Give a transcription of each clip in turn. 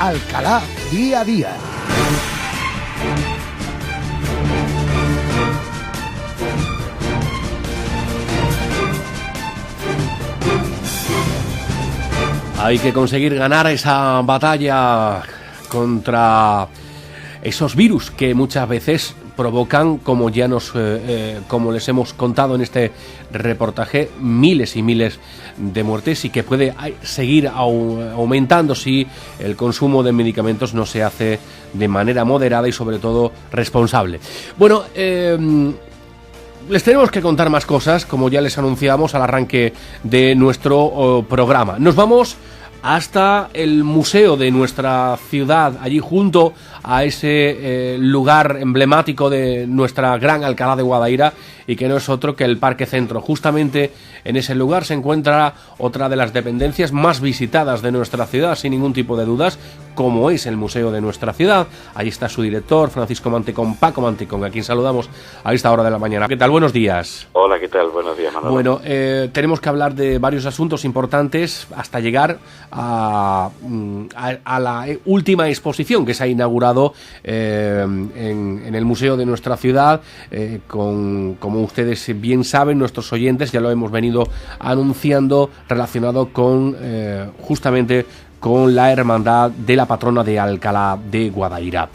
Alcalá Día a Día. Hay que conseguir ganar esa batalla contra esos virus que muchas veces provocan, como ya como les hemos contado en este reportaje, miles y miles de muertes, y que puede seguir aumentando si el consumo de medicamentos no se hace de manera moderada y sobre todo responsable. Bueno, les tenemos que contar más cosas, como ya les anunciamos al arranque de nuestro programa. Nos vamos hasta el museo de nuestra ciudad, allí junto a ese lugar emblemático de nuestra gran Alcalá de Guadaira, y que no es otro que el Parque Centro. Justamente en ese lugar se encuentra otra de las dependencias más visitadas de nuestra ciudad, sin ningún tipo de dudas, como es el museo de nuestra ciudad. Allí está su director, Francisco Mantecón, Paco Mantecón, a quien saludamos a esta hora de la mañana. ¿Qué tal? Buenos días. Hola, ¿qué tal? Buenos días, Manolo. Bueno, tenemos que hablar de varios asuntos importantes hasta llegar a la última exposición que se ha inaugurado en el museo de nuestra ciudad, como ustedes bien saben, nuestros oyentes, ya lo hemos venido anunciando, relacionado con justamente con la hermandad de la patrona de Alcalá de Guadaira.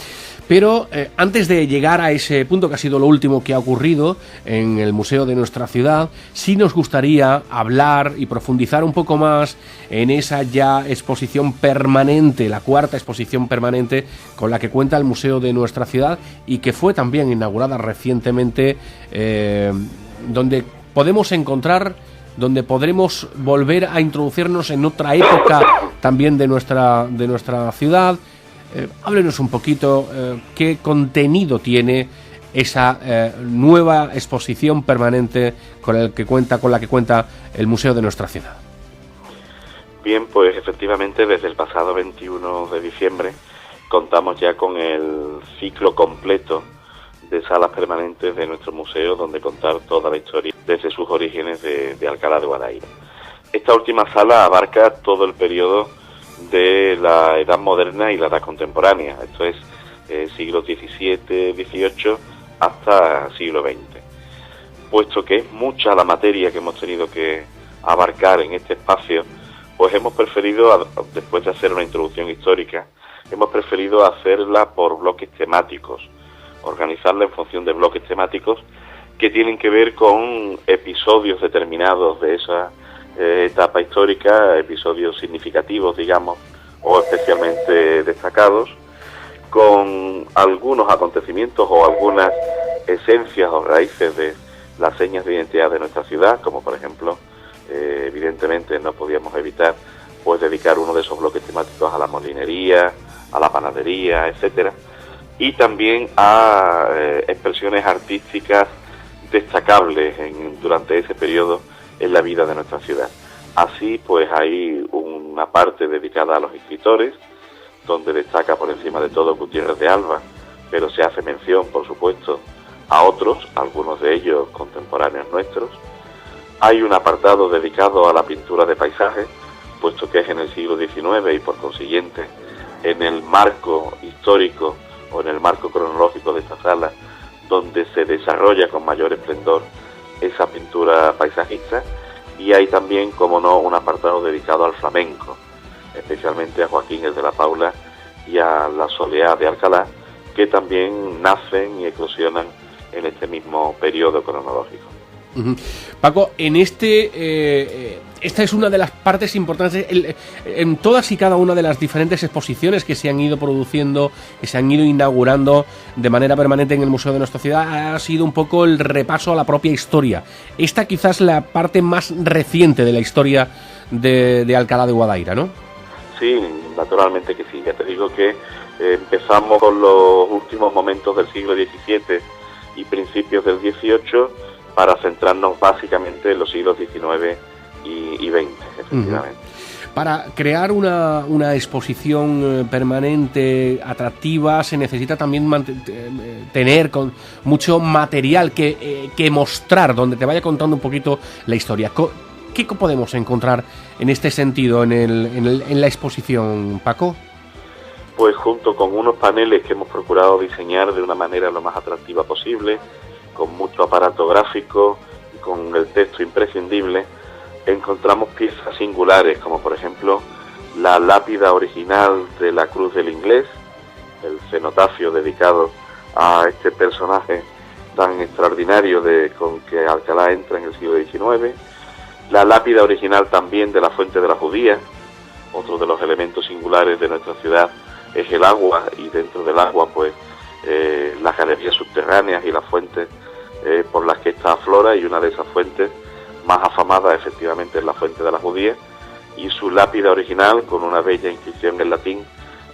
Pero antes de llegar a ese punto, que ha sido lo último que ha ocurrido en el museo de nuestra ciudad, sí nos gustaría hablar y profundizar un poco más en esa ya exposición permanente, la cuarta exposición permanente con la que cuenta el museo de nuestra ciudad, y que fue también inaugurada recientemente, donde podremos volver a introducirnos en otra época también de nuestra ciudad. Háblenos un poquito qué contenido tiene esa nueva exposición permanente con la que cuenta el museo de nuestra ciudad. Bien, pues efectivamente desde el pasado 21 de diciembre contamos ya con el ciclo completo de salas permanentes de nuestro museo, donde contar toda la historia desde sus orígenes de Alcalá de Guadaira. Esta última sala abarca todo el periodo de la Edad Moderna y la Edad Contemporánea, esto es siglo XVII, XVIII hasta siglo XX. Puesto que es mucha la materia que hemos tenido que abarcar en este espacio, pues hemos preferido, después de hacer una introducción histórica, hemos preferido hacerla por bloques temáticos, organizarla en función de bloques temáticos que tienen que ver con episodios determinados de esa etapa histórica, episodios significativos, digamos, o especialmente destacados, con algunos acontecimientos o algunas esencias o raíces de las señas de identidad de nuestra ciudad, como por ejemplo, evidentemente no podíamos evitar pues dedicar uno de esos bloques temáticos a la molinería, a la panadería, etcétera, y también a expresiones artísticas destacables durante ese periodo en la vida de nuestra ciudad. Así pues hay una parte dedicada a los escritores, donde destaca por encima de todo Gutiérrez de Alba, pero se hace mención, por supuesto, a otros, algunos de ellos contemporáneos nuestros. Hay un apartado dedicado a la pintura de paisajes, puesto que es en el siglo XIX y por consiguiente en el marco histórico o en el marco cronológico de esta sala donde se desarrolla con mayor esplendor esa pintura paisajista. Y hay también, como no, un apartado dedicado al flamenco, especialmente a Joaquín el de la Paula y a la Soleá de Alcalá, que también nacen y eclosionan en este mismo periodo cronológico. Paco, en esta es una de las partes importantes en todas y cada una de las diferentes exposiciones que se han ido produciendo, que se han ido inaugurando de manera permanente en el Museo de nuestra ciudad. Ha sido un poco el repaso a la propia historia. Esta quizás la parte más reciente de la historia de Alcalá de Guadaira, ¿no? Sí, naturalmente que sí. Ya te digo que empezamos con los últimos momentos del siglo XVII y principios del XVIII, para centrarnos básicamente en los siglos XIX y XX, efectivamente. Para crear una exposición permanente, atractiva, se necesita también tener con mucho material que mostrar, donde te vaya contando un poquito la historia. ¿Qué podemos encontrar en este sentido en la exposición, Paco? pues junto con unos paneles que hemos procurado diseñar de una manera lo más atractiva posible, con mucho aparato gráfico y con el texto imprescindible, encontramos piezas singulares, como por ejemplo la lápida original de la Cruz del Inglés, el cenotafio dedicado a este personaje tan extraordinario con que Alcalá entra en el siglo XIX, la lápida original también de la Fuente de la Judía. Otro de los elementos singulares de nuestra ciudad es el agua, y dentro del agua pues las galerías subterráneas y las fuentes por las que esta aflora, y una de esas fuentes más afamada efectivamente es la Fuente de la Judía, y su lápida original con una bella inscripción en latín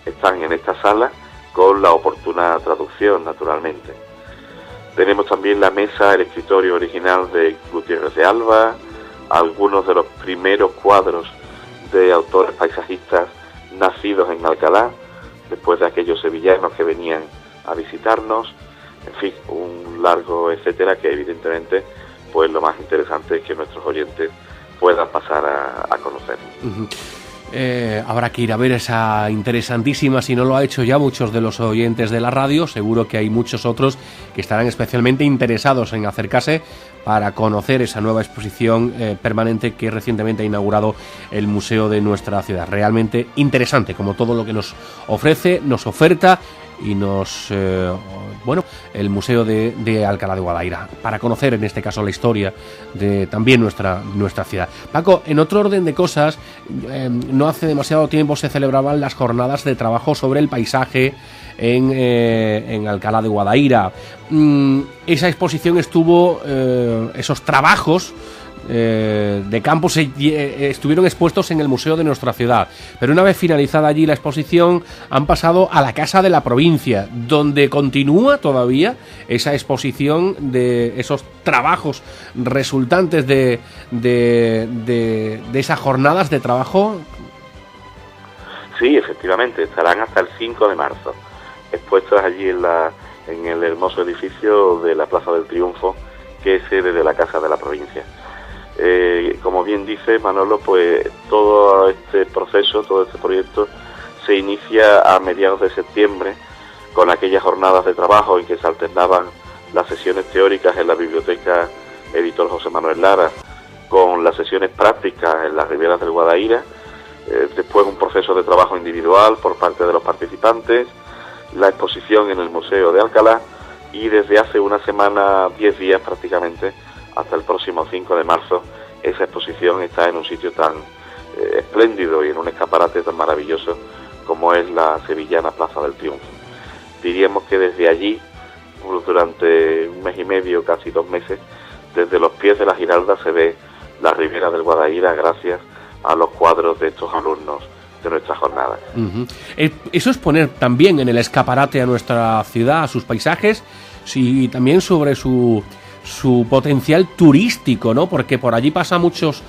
están en esta sala con la oportuna traducción, naturalmente. Tenemos también la mesa, el escritorio original de Gutiérrez de Alba, algunos de los primeros cuadros de autores paisajistas nacidos en Alcalá, después de aquellos sevillanos que venían a visitarnos, en fin, un largo etcétera, que evidentemente pues lo más interesante es que nuestros oyentes puedan pasar a conocer. Habrá que ir a ver esa interesantísima, si no lo ha hecho ya muchos de los oyentes de la radio, seguro que hay muchos otros que estarán especialmente interesados en acercarse para conocer esa nueva exposición permanente que recientemente ha inaugurado el museo de nuestra ciudad. Realmente interesante, como todo lo que nos ofrece, nos oferta y el museo de Alcalá de Guadaira, para conocer en este caso la historia de también nuestra ciudad. Paco, en otro orden de cosas, no hace demasiado tiempo se celebraban las jornadas de trabajo sobre el paisaje en Alcalá de Guadaira. Esa exposición estuvo, esos trabajos de campo estuvieron expuestos en el museo de nuestra ciudad, pero una vez finalizada allí la exposición han pasado a la Casa de la Provincia, donde continúa todavía esa exposición de esos trabajos resultantes de esas jornadas de trabajo. Sí, efectivamente, estarán hasta el 5 de marzo expuestas allí en el hermoso edificio de la Plaza del Triunfo, que es sede de la Casa de la Provincia. Como bien dice Manolo, pues todo este proceso, todo este proyecto se inicia a mediados de septiembre con aquellas jornadas de trabajo en que se alternaban las sesiones teóricas en la biblioteca Editor José Manuel Lara con las sesiones prácticas en las riberas del Guadaira, después un proceso de trabajo individual por parte de los participantes, la exposición en el Museo de Alcalá, y desde hace una semana, 10 días prácticamente, hasta el próximo 5 de marzo, esa exposición está en un sitio tan espléndido y en un escaparate tan maravilloso como es la sevillana Plaza del Triunfo. Diríamos que desde allí, durante un mes y medio, casi 2 meses, desde los pies de la Giralda se ve la ribera del Guadaira gracias a los cuadros de estos alumnos de nuestra jornada. Eso es poner también en el escaparate a nuestra ciudad, a sus paisajes, y también sobre su potencial turístico, ¿no? Porque por allí pasan muchas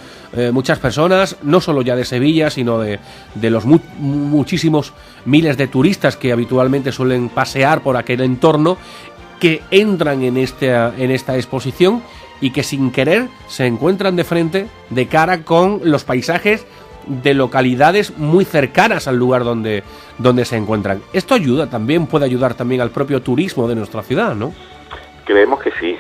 personas, no solo ya de Sevilla, sino de los muchísimos miles de turistas que habitualmente suelen pasear por aquel entorno, que entran en esta exposición y que sin querer se encuentran de frente, de cara con los paisajes de localidades muy cercanas al lugar donde se encuentran. Esto puede ayudar también al propio turismo de nuestra ciudad, ¿no? Creemos que sí,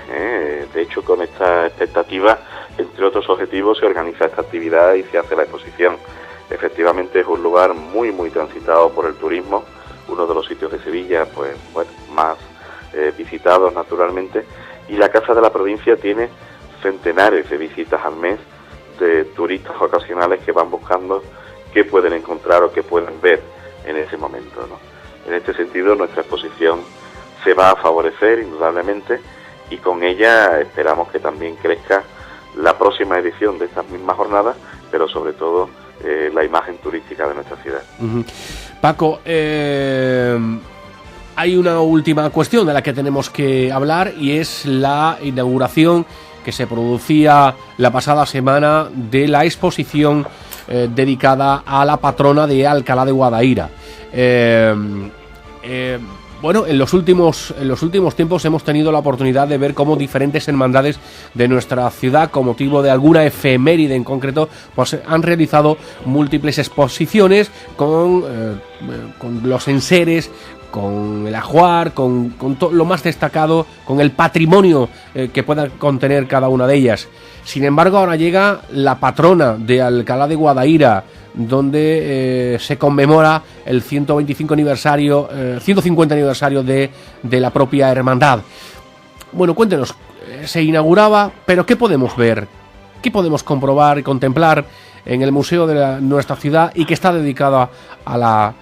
de hecho con esta expectativa, entre otros objetivos, se organiza esta actividad y se hace la exposición. Efectivamente es un lugar muy muy transitado por el turismo, uno de los sitios de Sevilla más visitados naturalmente, y la Casa de la Provincia tiene centenares de visitas al mes de turistas ocasionales que van buscando qué pueden encontrar o qué pueden ver en ese momento, ¿no? En este sentido nuestra exposición se va a favorecer indudablemente, y con ella esperamos que también crezca la próxima edición de estas mismas jornadas, pero sobre todo la imagen turística de nuestra ciudad. Paco, hay una última cuestión de la que tenemos que hablar, y es la inauguración que se producía la pasada semana de la exposición dedicada a la patrona de Alcalá de Guadaira. Bueno, en los últimos tiempos hemos tenido la oportunidad de ver cómo diferentes hermandades de nuestra ciudad, con motivo de alguna efeméride en concreto, pues han realizado múltiples exposiciones con los enseres, con el ajuar, con lo más destacado, con el patrimonio que pueda contener cada una de ellas. Sin embargo, ahora llega la patrona de Alcalá de Guadaira, donde se conmemora el 150 aniversario de la propia hermandad. Bueno, cuéntenos, se inauguraba, pero ¿qué podemos ver? ¿Qué podemos comprobar y contemplar en el museo de nuestra ciudad y que está dedicada a la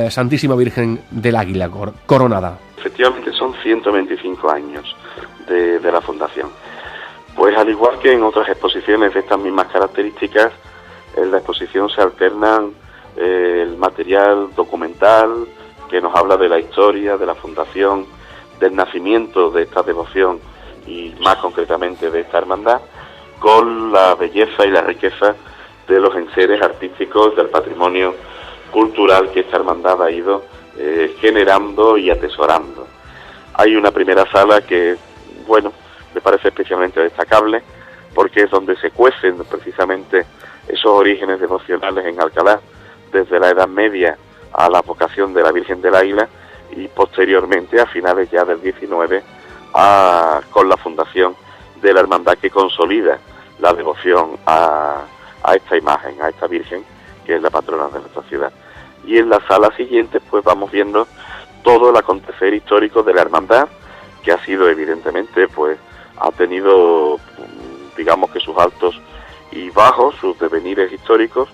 Santísima Virgen del Águila Coronada? Efectivamente son 125 años de la fundación. Pues al igual que en otras exposiciones de estas mismas características, en la exposición se alternan el material documental que nos habla de la historia, de la fundación, del nacimiento de esta devoción y más concretamente de esta hermandad, con la belleza y la riqueza de los enseres artísticos, del patrimonio cultural que esta hermandad ha ido generando y atesorando. Hay una primera sala que, bueno, me parece especialmente destacable porque es donde se cuecen precisamente esos orígenes devocionales en Alcalá, desde la Edad Media a la vocación de la Virgen del Águila y posteriormente a finales ya del 19 con la fundación de la hermandad que consolida la devoción a esta imagen, a esta Virgen que es la patrona de nuestra ciudad. Y en la sala siguiente pues vamos viendo todo el acontecer histórico de la hermandad, que ha sido evidentemente pues ha tenido digamos que sus altos y bajos, sus devenires históricos,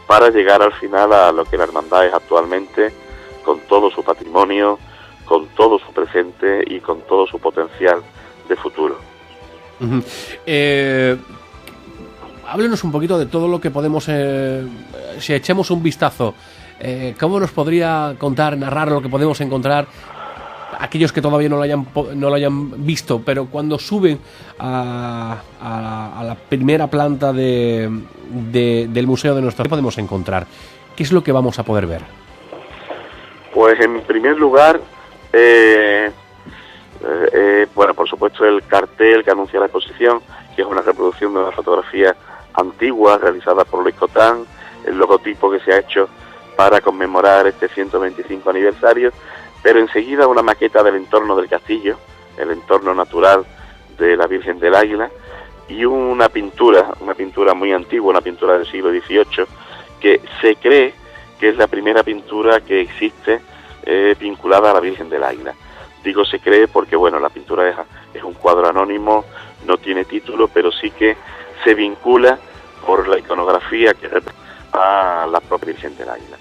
para llegar al final a lo que la hermandad es actualmente, con todo su patrimonio, con todo su presente y con todo su potencial de futuro. Uh-huh. Háblenos un poquito de todo lo que podemos, si echemos un vistazo, ¿cómo nos podría contar, narrar lo que podemos encontrar aquellos que todavía no lo hayan visto, pero cuando suben a la primera planta del museo de nuestra ciudad, ¿qué podemos encontrar? ¿Qué es lo que vamos a poder ver? Pues en primer lugar, bueno, por supuesto el cartel que anuncia la exposición, que es una reproducción de una fotografía antigua realizada por Luis Cotán, el logotipo que se ha hecho para conmemorar este 125 aniversario, pero enseguida una maqueta del entorno del castillo, el entorno natural de la Virgen del Águila, y una pintura muy antigua, una pintura del siglo XVIII, que se cree que es la primera pintura que existe vinculada a la Virgen del Águila. Digo se cree porque, bueno, la pintura es un cuadro anónimo, no tiene título, pero sí que se vincula por la iconografía que representa a la propia Virgen del Águila.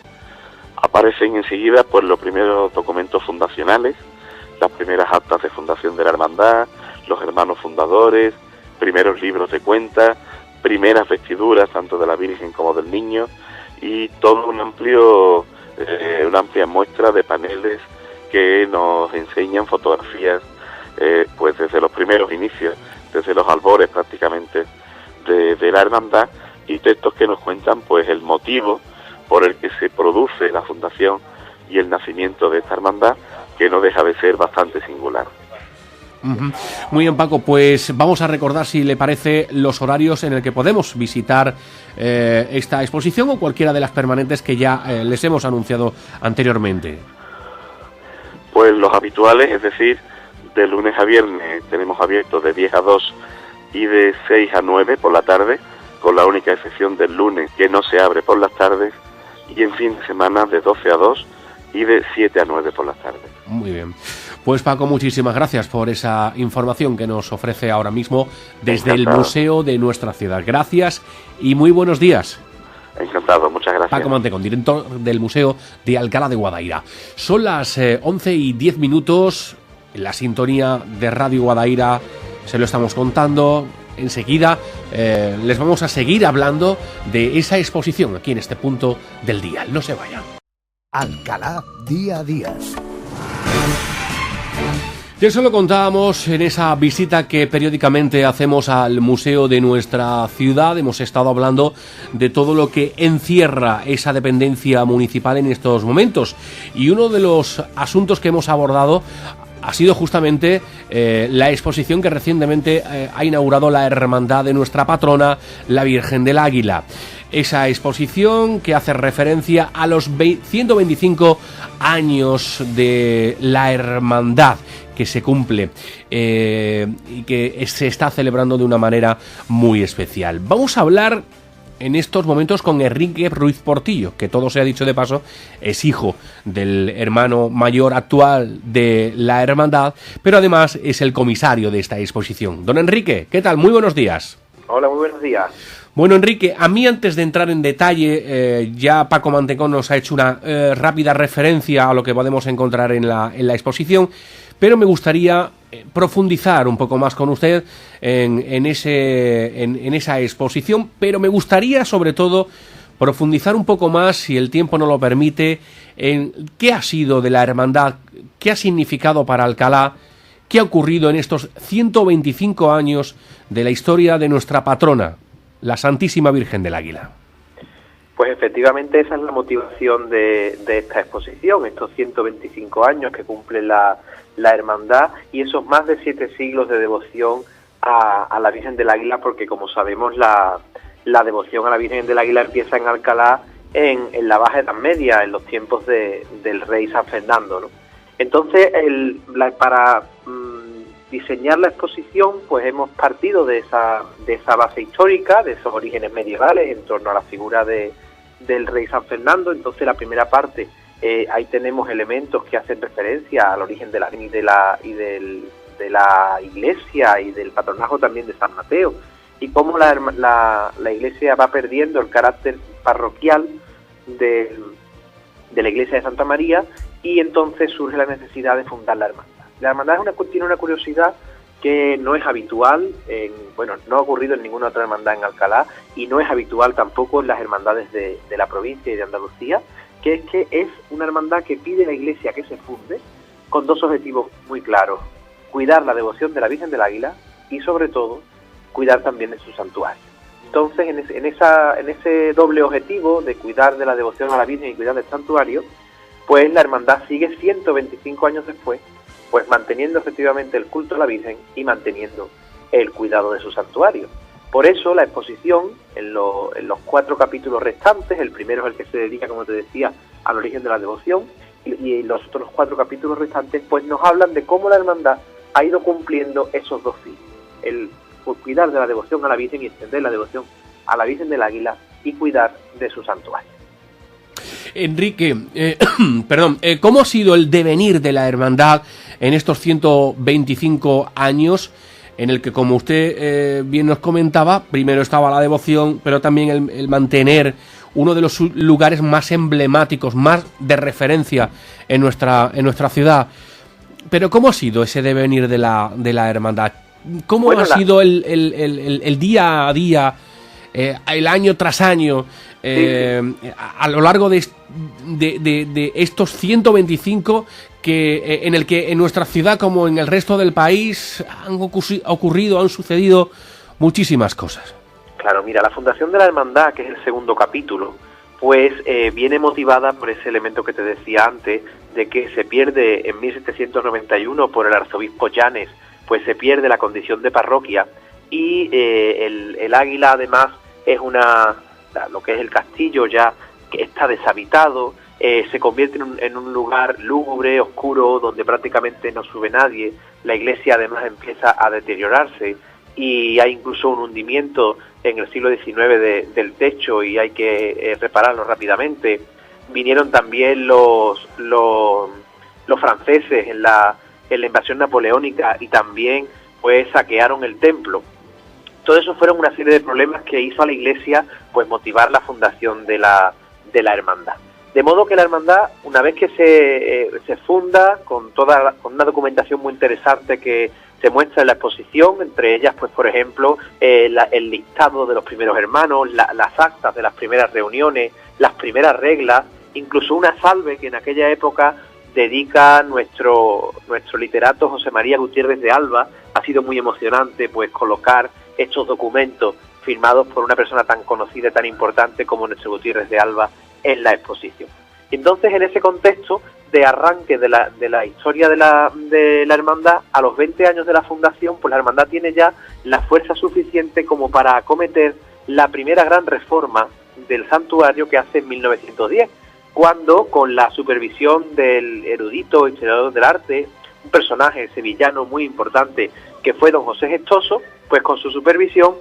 Aparecen enseguida pues los primeros documentos fundacionales, las primeras actas de fundación de la hermandad, los hermanos fundadores, primeros libros de cuentas, primeras vestiduras tanto de la Virgen como del Niño y todo una amplia muestra de paneles que nos enseñan fotografías pues desde los primeros inicios, desde los albores prácticamente de la hermandad, y textos que nos cuentan pues el motivo por el que se produce la fundación y el nacimiento de esta hermandad, que no deja de ser bastante singular. Uh-huh. Muy bien, Paco, pues vamos a recordar, si le parece, los horarios en el que podemos visitar esta exposición o cualquiera de las permanentes que ya les hemos anunciado anteriormente. Pues los habituales, es decir, de lunes a viernes tenemos abiertos de 10 a 2 y de 6 a 9 por la tarde, con la única excepción del lunes, que no se abre por las tardes, y en fin de semana de 12 a 2 y de 7 a 9 por las tardes. Muy bien. Pues Paco, muchísimas gracias por esa información que nos ofrece ahora mismo desde Encantado. El museo de nuestra ciudad. Gracias y muy buenos días. Encantado, muchas gracias. Paco Mantecón, director del Museo de Alcalá de Guadaira. Son las 11:10, en la sintonía de Radio Guadaira, se lo estamos contando. Enseguida les vamos a seguir hablando de esa exposición aquí en este punto del día. No se vayan. Alcalá Día a Día. Y eso lo contábamos en esa visita que periódicamente hacemos al museo de nuestra ciudad. Hemos estado hablando de todo lo que encierra esa dependencia municipal en estos momentos. Y uno de los asuntos que hemos abordado ha sido justamente la exposición que recientemente ha inaugurado la Hermandad de nuestra patrona, la Virgen del Águila. Esa exposición que hace referencia a los 125 años de la Hermandad que se cumple y que se está celebrando de una manera muy especial. Vamos a hablar en estos momentos con Enrique Ruiz Portillo, que todo se ha dicho de paso, es hijo del hermano mayor actual de la Hermandad, pero además es el comisario de esta exposición. Don Enrique, ¿qué tal? Muy buenos días. Hola, muy buenos días. Bueno, Enrique, a mí antes de entrar en detalle, ya Paco Mantecón nos ha hecho una rápida referencia a lo que podemos encontrar en la exposición, pero me gustaría profundizar un poco más con usted en esa exposición, pero me gustaría sobre todo profundizar un poco más, si el tiempo no lo permite, en qué ha sido de la hermandad, qué ha significado para Alcalá, qué ha ocurrido en estos 125 años de la historia de nuestra patrona, la Santísima Virgen del Águila. Pues efectivamente esa es la motivación de esta exposición, estos 125 años que cumple la hermandad y esos más de 7 siglos de devoción a la Virgen del Águila, porque como sabemos la devoción a la Virgen del Águila empieza en Alcalá en la Baja Edad Media, en los tiempos del rey San Fernando, ¿no? Entonces, para diseñar la exposición, pues hemos partido de esa base histórica, de esos orígenes medievales en torno a la figura del rey San Fernando. Entonces, la primera parte, ahí tenemos elementos que hacen referencia al origen de la iglesia y del patronajo también de San Mateo, y cómo la iglesia va perdiendo el carácter parroquial de la iglesia de Santa María, y entonces surge la necesidad de fundar la hermandad. La hermandad tiene una curiosidad que no es habitual, no ha ocurrido en ninguna otra hermandad en Alcalá, y no es habitual tampoco en las hermandades de la provincia y de Andalucía, que es que es una hermandad que pide a la iglesia que se funde con dos objetivos muy claros: cuidar la devoción de la Virgen del Águila y, sobre todo, cuidar también de su santuario. Entonces, en ese doble objetivo de cuidar de la devoción a la Virgen y cuidar del santuario, pues la hermandad sigue 125 años después, pues manteniendo efectivamente el culto a la Virgen y manteniendo el cuidado de su santuario. Por eso la exposición, en los 4 capítulos restantes, el primero es el que se dedica, como te decía, al origen de la devoción, y los otros 4 capítulos restantes pues nos hablan de cómo la hermandad ha ido cumpliendo esos dos fines: el cuidar de la devoción a la Virgen y extender la devoción a la Virgen del Águila, y cuidar de su santuario. Enrique, ¿cómo ha sido el devenir de la hermandad en estos 125 años en el que, como usted bien nos comentaba, primero estaba la devoción, pero también el mantener uno de los lugares más emblemáticos, más de referencia en nuestra ciudad? Pero ¿cómo ha sido ese devenir de la hermandad? ¿Cómo ha sido el día a día, el año tras año, a lo largo de estos 125 en el que en nuestra ciudad, como en el resto del país, han sucedido muchísimas cosas? Claro, mira, la fundación de la hermandad, que es el segundo capítulo, pues viene motivada por ese elemento que te decía antes, de que se pierde en 1791 por el arzobispo Llanes, pues se pierde la condición de parroquia, y el Águila además es lo que es el castillo ya que está deshabitado, se convierte en un lugar lúgubre, oscuro, donde prácticamente no sube nadie. La iglesia además empieza a deteriorarse y hay incluso un hundimiento en el siglo XIX del techo, y hay que repararlo rápidamente. Vinieron también los franceses en la invasión napoleónica y también pues saquearon el templo. Todo eso fueron una serie de problemas que hizo a la iglesia pues motivar la fundación de la hermandad. De modo que la hermandad, una vez que se funda, con una documentación muy interesante que se muestra en la exposición, entre ellas, pues por ejemplo, el listado de los primeros hermanos, las actas de las primeras reuniones, las primeras reglas, incluso una salve que en aquella época dedica nuestro literato José María Gutiérrez de Alba. Ha sido muy emocionante pues colocar estos documentos firmados por una persona tan conocida y tan importante como nuestro Gutiérrez de Alba en la exposición. Entonces, en ese contexto de arranque de la historia de la hermandad, a los 20 años de la fundación, pues la hermandad tiene ya la fuerza suficiente como para acometer la primera gran reforma del santuario que hace en 1910, cuando, con la supervisión del erudito historiador del arte, un personaje sevillano muy importante que fue don José Gestoso, pues con su supervisión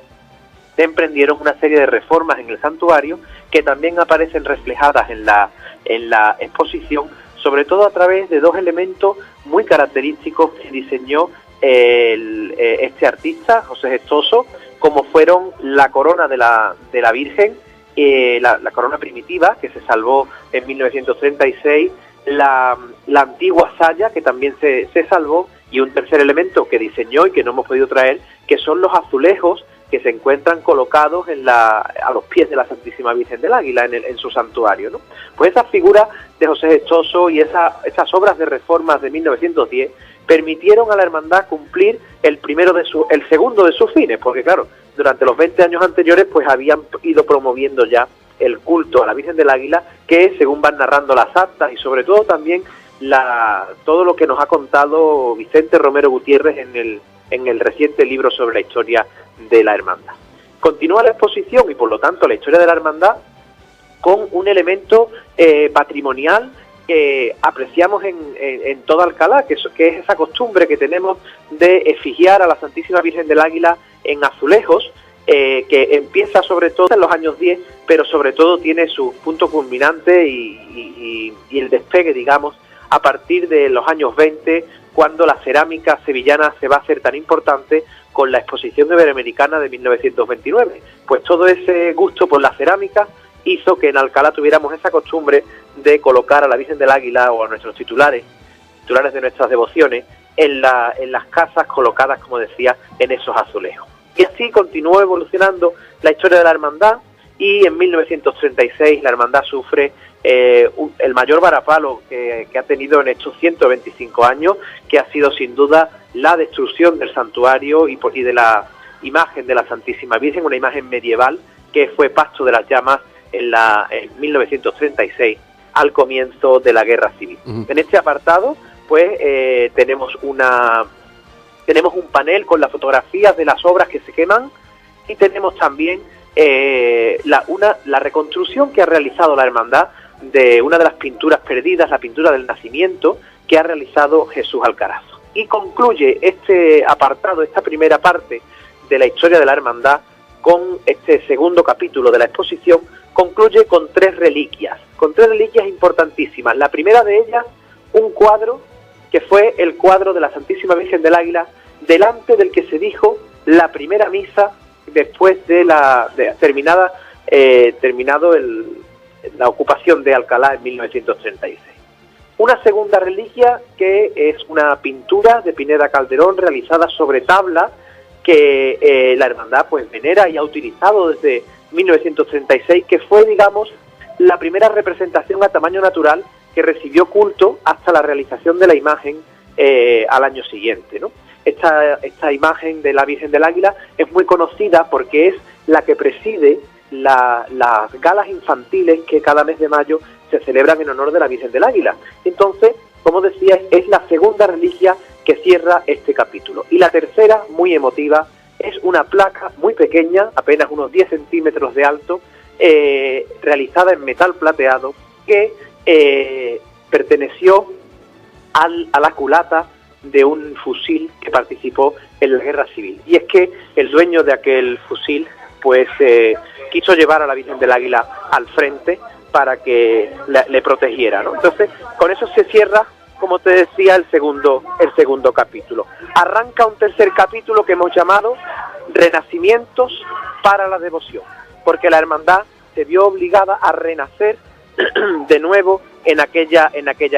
emprendieron una serie de reformas en el santuario que también aparecen reflejadas en la exposición, sobre todo a través de dos elementos muy característicos que diseñó este artista, José Gestoso, como fueron la corona de la Virgen, la corona primitiva, que se salvó en 1936, la antigua saya, que también se salvó, y un tercer elemento que diseñó y que no hemos podido traer, que son los azulejos que se encuentran colocados a los pies de la Santísima Virgen del Águila en su santuario, ¿no? Pues esas figuras de José Gestoso y esas obras de reformas de 1910 permitieron a la hermandad cumplir el segundo de sus fines, porque claro, durante los 20 años anteriores pues habían ido promoviendo ya el culto a la Virgen del Águila, que según van narrando las actas y sobre todo también todo lo que nos ha contado Vicente Romero Gutiérrez en el reciente libro sobre la historia de la hermandad. Continúa la exposición y por lo tanto la historia de la hermandad con un elemento patrimonial que apreciamos en toda Alcalá, que es esa costumbre que tenemos de efigiar a la Santísima Virgen del Águila en azulejos, que empieza sobre todo en los años 10, pero sobre todo tiene su punto culminante y el despegue, digamos, a partir de los años 20, cuando la cerámica sevillana se va a hacer tan importante con la exposición iberoamericana de 1929. Pues todo ese gusto por la cerámica hizo que en Alcalá tuviéramos esa costumbre de colocar a la Virgen del Águila o a nuestros titulares de nuestras devociones, en las casas colocadas, como decía, en esos azulejos. Y así continuó evolucionando la historia de la hermandad, y en 1936 la hermandad sufre el mayor varapalo que ha tenido en estos 125 años, que ha sido sin duda la destrucción del santuario y de la imagen de la Santísima Virgen, una imagen medieval que fue pasto de las llamas en 1936, al comienzo de la Guerra Civil. En este apartado pues tenemos un panel con las fotografías de las obras que se queman, y tenemos también la reconstrucción que ha realizado la hermandad de una de las pinturas perdidas, la pintura del Nacimiento, que ha realizado Jesús Alcarazo. Y concluye este apartado, esta primera parte de la historia de la hermandad, con este segundo capítulo de la exposición, concluye con tres reliquias importantísimas. La primera de ellas, un cuadro que fue el cuadro de la Santísima Virgen del Águila, delante del que se dijo la primera misa después de terminado la ocupación de Alcalá en 1936. Una segunda reliquia, que es una pintura de Pineda Calderón realizada sobre tabla, que la hermandad pues venera y ha utilizado desde 1936, que fue, digamos, la primera representación a tamaño natural que recibió culto hasta la realización de la imagen al año siguiente, ¿no? Esta imagen de la Virgen del Águila es muy conocida porque es la que preside las galas infantiles que cada mes de mayo se celebran en honor de la Virgen del Águila. Entonces, como decía, es la segunda reliquia que cierra este capítulo. Y la tercera, muy emotiva, es una placa muy pequeña, apenas unos 10 centímetros de alto, realizada en metal plateado, que perteneció a la culata de un fusil que participó en la Guerra Civil. Y es que el dueño de aquel fusil pues quiso llevar a la Virgen del Águila al frente para que le protegiera, ¿no? Entonces, con eso se cierra, como te decía, el segundo capítulo. Arranca un tercer capítulo que hemos llamado Renacimientos para la devoción, porque la hermandad se vio obligada a renacer de nuevo en aquella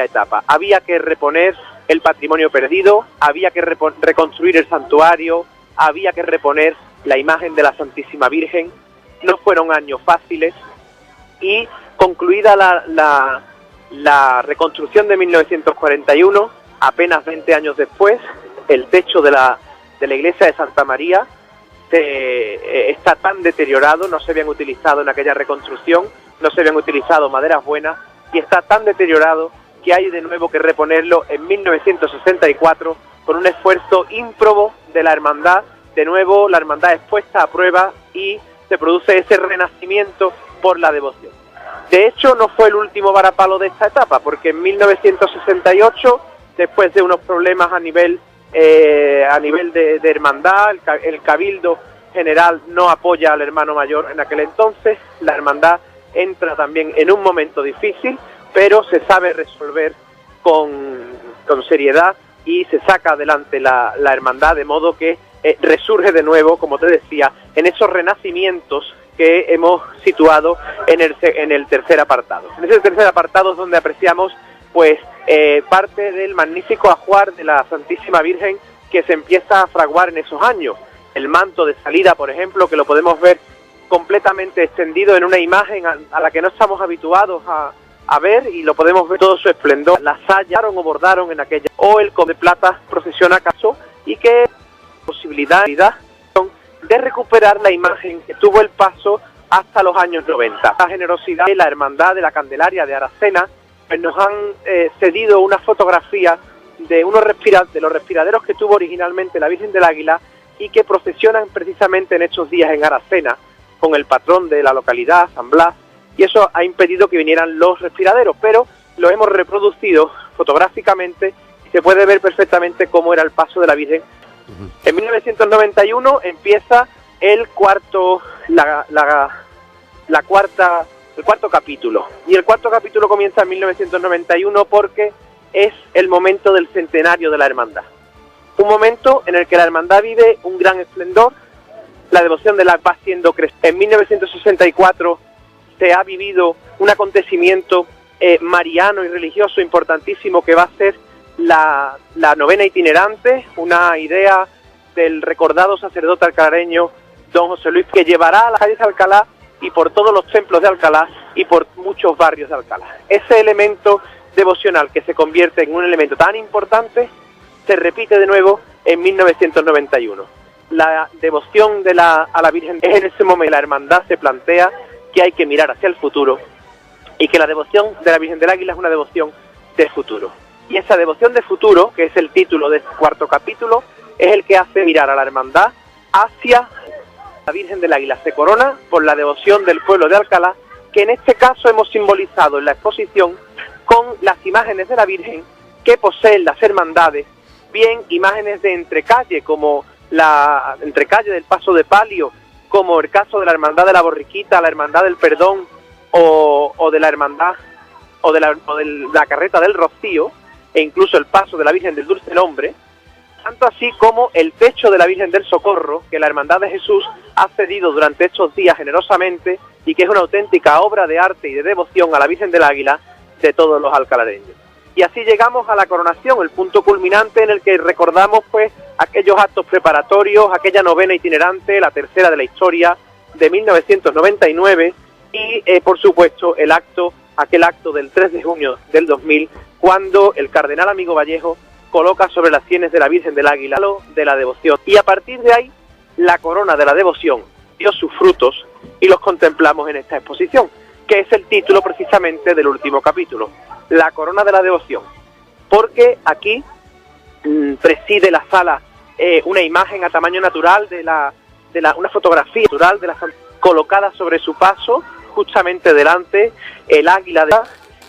etapa. Había que reponer el patrimonio perdido, había que reconstruir el santuario, había que reponer la imagen de la Santísima Virgen. No fueron años fáciles, y concluida la reconstrucción de 1941, apenas 20 años después, el techo de la iglesia de Santa María está tan deteriorado, no se habían utilizado en aquella reconstrucción, no se habían utilizado maderas buenas, y está tan deteriorado que hay de nuevo que reponerlo en 1964 con un esfuerzo ímprobo de la hermandad. De nuevo la hermandad es puesta a prueba y se produce ese renacimiento por la devoción. De hecho, no fue el último varapalo de esta etapa, porque en 1968, después de unos problemas a nivel de hermandad, el Cabildo General no apoya al hermano mayor en aquel entonces, la hermandad entra también en un momento difícil, pero se sabe resolver con seriedad y se saca adelante la hermandad, de modo que resurge de nuevo, como te decía, en esos renacimientos que hemos situado en el tercer apartado. En ese tercer apartado es donde apreciamos pues parte del magnífico ajuar de la Santísima Virgen que se empieza a fraguar en esos años. El manto de salida, por ejemplo, que lo podemos ver completamente extendido en una imagen a la que no estamos habituados a ver, y lo podemos ver todo su esplendor. La sallaron o bordaron en aquella, o el con de plata procesiona acaso, y que posibilidad de recuperar la imagen que tuvo el paso hasta los años 90. La generosidad de la Hermandad de la Candelaria de Aracena, pues nos han cedido una fotografía de de los respiraderos que tuvo originalmente la Virgen del Águila y que procesionan precisamente en estos días en Aracena con el patrón de la localidad, San Blas, y eso ha impedido que vinieran los respiraderos, pero lo hemos reproducido fotográficamente y se puede ver perfectamente cómo era el paso de la Virgen. En 1991 empieza el cuarto capítulo, y el cuarto capítulo comienza en 1991 porque es el momento del centenario de la hermandad, un momento en el que la hermandad vive un gran esplendor, la devoción de la va siendo crecida. En 1964 se ha vivido un acontecimiento mariano y religioso importantísimo que va a ser la novena itinerante, una idea del recordado sacerdote alcalareño don José Luis, que llevará a las calles de Alcalá y por todos los templos de Alcalá y por muchos barrios de Alcalá. Ese elemento devocional que se convierte en un elemento tan importante se repite de nuevo en 1991. La devoción a la Virgen es en ese momento, la hermandad se plantea que hay que mirar hacia el futuro y que la devoción de la Virgen del Águila es una devoción de futuro. Y esa devoción de futuro, que es el título de este cuarto capítulo, es el que hace mirar a la hermandad hacia la Virgen del Águila. Se corona por la devoción del pueblo de Alcalá, que en este caso hemos simbolizado en la exposición con las imágenes de la Virgen que poseen las hermandades, bien imágenes de entrecalle, como la entrecalle del Paso de Palio, como el caso de la Hermandad de la Borriquita, la Hermandad del Perdón, o de la Hermandad, o de la Carreta del Rocío, e incluso el paso de la Virgen del Dulce Nombre, tanto así como el techo de la Virgen del Socorro, que la Hermandad de Jesús ha cedido durante estos días generosamente, y que es una auténtica obra de arte y de devoción a la Virgen del Águila de todos los alcalareños. Y así llegamos a la coronación, el punto culminante en el que recordamos pues aquellos actos preparatorios, aquella novena itinerante, la tercera de la historia de 1999, y por supuesto aquel acto del 3 de junio del 2000, cuando el cardenal Amigo Vallejo coloca sobre las sienes de la Virgen del Águila de la devoción. Y a partir de ahí, la corona de la devoción dio sus frutos y los contemplamos en esta exposición, que es el título precisamente del último capítulo, la corona de la devoción, porque aquí preside la sala una imagen a tamaño natural una fotografía natural de la colocada sobre su paso, justamente delante el águila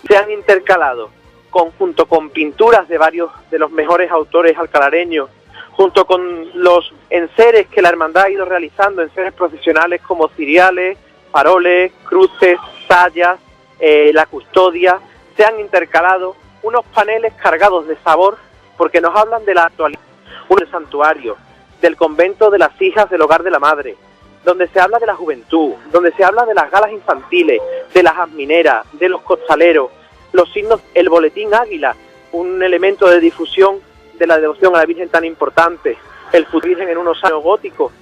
se han intercalado junto con pinturas de varios de los mejores autores alcalareños, junto con los enseres que la hermandad ha ido realizando, enseres profesionales como ciriales, faroles, cruces, sayas, la custodia. Se han intercalado unos paneles cargados de sabor porque nos hablan de la actualidad, un santuario, del convento de las hijas del hogar de la madre, donde se habla de la juventud, donde se habla de las galas infantiles, de las mineras, de los costaleros, los signos, el boletín águila, un elemento de difusión de la devoción a la Virgen tan importante, el Virgen en unos años góticos,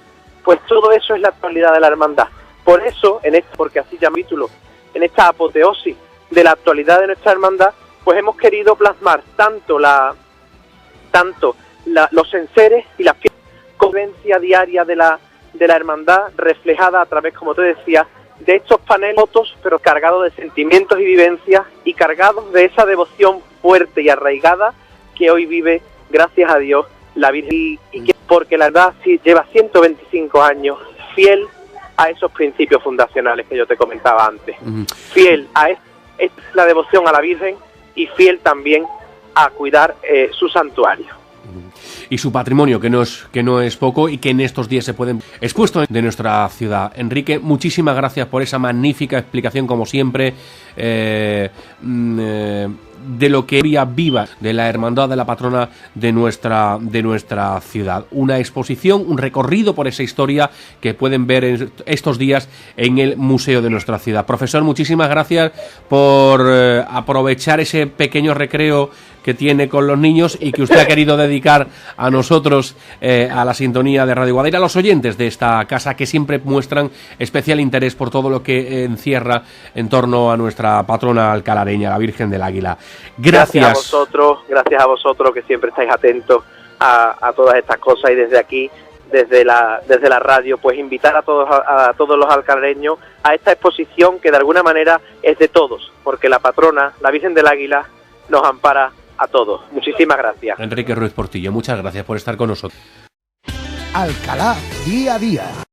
pues todo eso es la actualidad de la hermandad. Por eso, porque así llama el título, en esta apoteosis de la actualidad de nuestra hermandad, pues hemos querido plasmar tanto los enseres y la convivencia diaria de la hermandad, reflejada a través, como te decía, de estos paneles fotos, pero cargados de sentimientos y vivencias, y cargados de esa devoción fuerte y arraigada que hoy vive, gracias a Dios, la Virgen, porque la verdad sí lleva 125 años fiel a esos principios fundacionales que yo te comentaba antes. Fiel a es la devoción a la Virgen y fiel también a cuidar su santuario. Y su patrimonio, que no es poco y que en estos días se pueden expuesto de nuestra ciudad. Enrique, muchísimas gracias por esa magnífica explicación, como siempre, de lo que era viva de la hermandad de la patrona de nuestra ciudad. Una exposición, un recorrido por esa historia que pueden ver en estos días en el museo de nuestra ciudad. Profesor, muchísimas gracias por aprovechar ese pequeño recreo que tiene con los niños y que usted ha querido dedicar a nosotros, a la sintonía de Radio Guadaira, a los oyentes de esta casa, que siempre muestran especial interés por todo lo que encierra en torno a nuestra patrona alcalareña, la Virgen del Águila. Gracias a vosotros que siempre estáis atentos a todas estas cosas, y desde aquí, desde la radio, pues invitar a todos los alcalareños a esta exposición que de alguna manera es de todos, porque la patrona, la Virgen del Águila, nos ampara a todos. Muchísimas gracias. Enrique Ruiz Portillo, muchas gracias por estar con nosotros. Alcalá Día a Día.